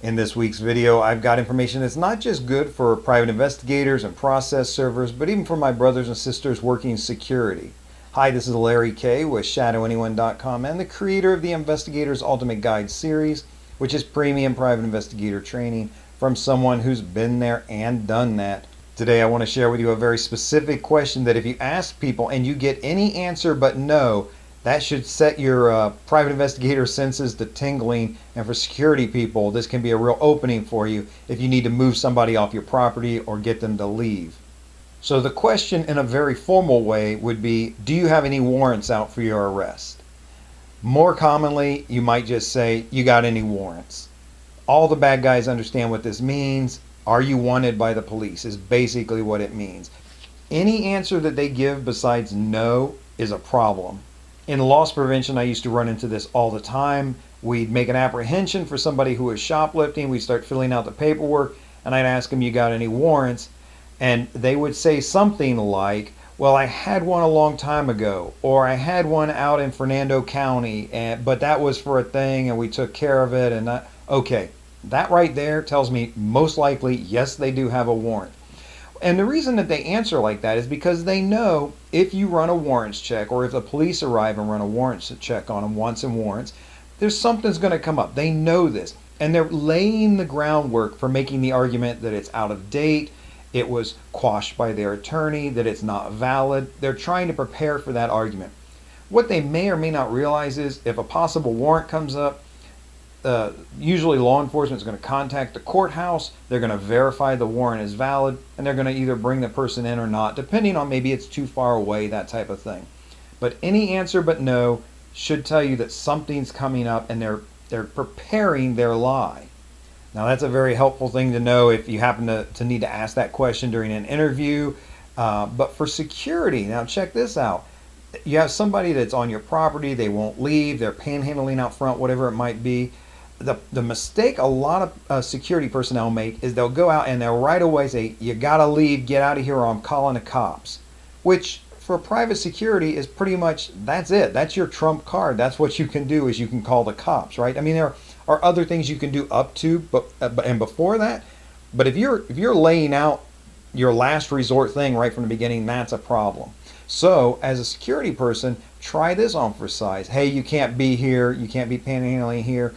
In this week's video, I've got information that's not just good for private investigators and process servers, but even for my brothers and sisters working security. Hi, this is Larry Kaye with ShadowAnyone.com and the creator of the Investigator's Ultimate Guide series, which is premium private investigator training from someone who's been there and done that. Today I want to share with you a very specific question that if you ask people and you get any answer but no, that should set your private investigator senses to tingling. And for security people, this can be a real opening for you if you need to move somebody off your property or get them to leave. So the question in a very formal way would be, do you have any warrants out for your arrest? More commonly, you might just say, you got any warrants? All the bad guys understand what this means. Are you wanted by the police is basically what it means. Any answer that they give besides no is a problem. In loss prevention, I used to run into this all the time. We'd make an apprehension for somebody who was shoplifting. We'd start filling out the paperwork, and I'd ask them, you got any warrants? And they would say something like, well, I had one a long time ago, or I had one out in Fernando County, but that was for a thing, and we took care of it. And okay, that right there tells me most likely, yes, they do have a warrant. And the reason that they answer like that is because they know if you run a warrants check, or if the police arrive and run a warrants check on them, wants and warrants, there's something's going to come up. They know this, and they're laying the groundwork for making the argument that it's out of date, it was quashed by their attorney, that it's not valid. They're trying to prepare for that argument. What they may or may not realize is if a possible warrant comes up, usually law enforcement is going to contact the courthouse. They're going to verify the warrant is valid, and they're going to either bring the person in or not, depending on maybe it's too far away, that type of thing. But any answer but no should tell you that something's coming up, and they're preparing their lie. Now that's a very helpful thing to know if you happen to need to ask that question during an interview. But for security, now check this out. You have somebody that's on your property, they won't leave, they're panhandling out front, whatever it might be. The mistake a lot of security personnel make is they'll go out and they'll right away say, you gotta leave, get out of here, or I'm calling the cops. Which for private security is pretty much, that's it. That's your trump card. That's what you can do, is you can call the cops, right? I mean, there are other things you can do up to and before that. But if you're laying out your last resort thing right from the beginning, that's a problem. So as a security person, try this on for size. Hey, you can't be here. You can't be panhandling here.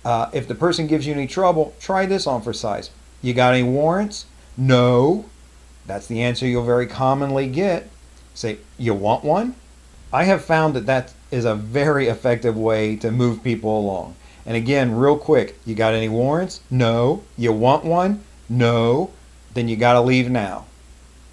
If the person gives you any trouble, try this on for size. You got any warrants? No. That's the answer you'll very commonly get. Say, you want one? I have found that is a very effective way to move people along. And again, real quick, you got any warrants? No. You want one? No. Then you got to leave now.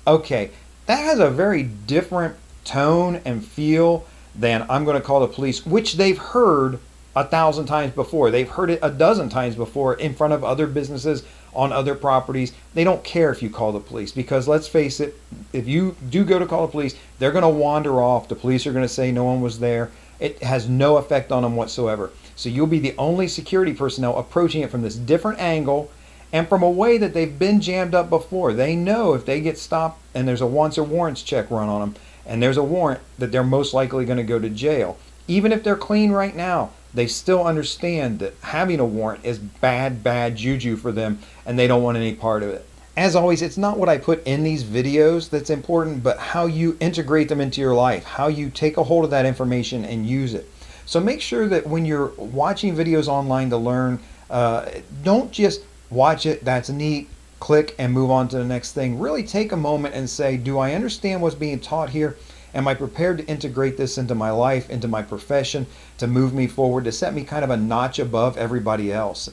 Okay, that has a very different tone and feel than I'm going to call the police, which they've heard 1,000 times before. They've heard it a dozen times before in front of other businesses on other properties. They don't care if you call the police, because let's face it, if you do go to call the police, they're going to wander off. The police are going to say no one was there. It has no effect on them whatsoever. So you'll be the only security personnel approaching it from this different angle and from a way that they've been jammed up before. They know if they get stopped and there's a wants or warrants check run on them and there's a warrant, that they're most likely going to go to jail. Even if they're clean right now, they still understand that having a warrant is bad juju for them, and they don't want any part of it. As always, it's not what I put in these videos that's important, but how you integrate them into your life, how you take a hold of that information and use it. So make sure that when you're watching videos online to learn, don't just watch it, that's neat, click and move on to the next thing. Really take a moment and say, do I understand what's being taught here? Am I prepared to integrate this into my life, into my profession, to move me forward, to set me kind of a notch above everybody else?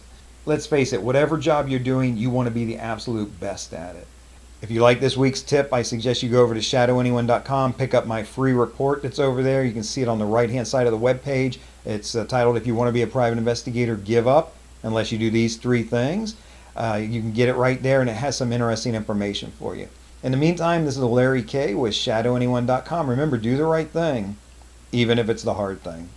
Let's face it, whatever job you're doing, you want to be the absolute best at it. If you like this week's tip, I suggest you go over to ShadowAnyone.com, pick up my free report that's over there. You can see it on the right-hand side of the web page. It's titled, If You Want to Be a Private Investigator, Give Up Unless You Do These 3 Things. You can get it right there, and it has some interesting information for you. In the meantime, this is Larry Kaye with ShadowAnyone.com. Remember, do the right thing, even if it's the hard thing.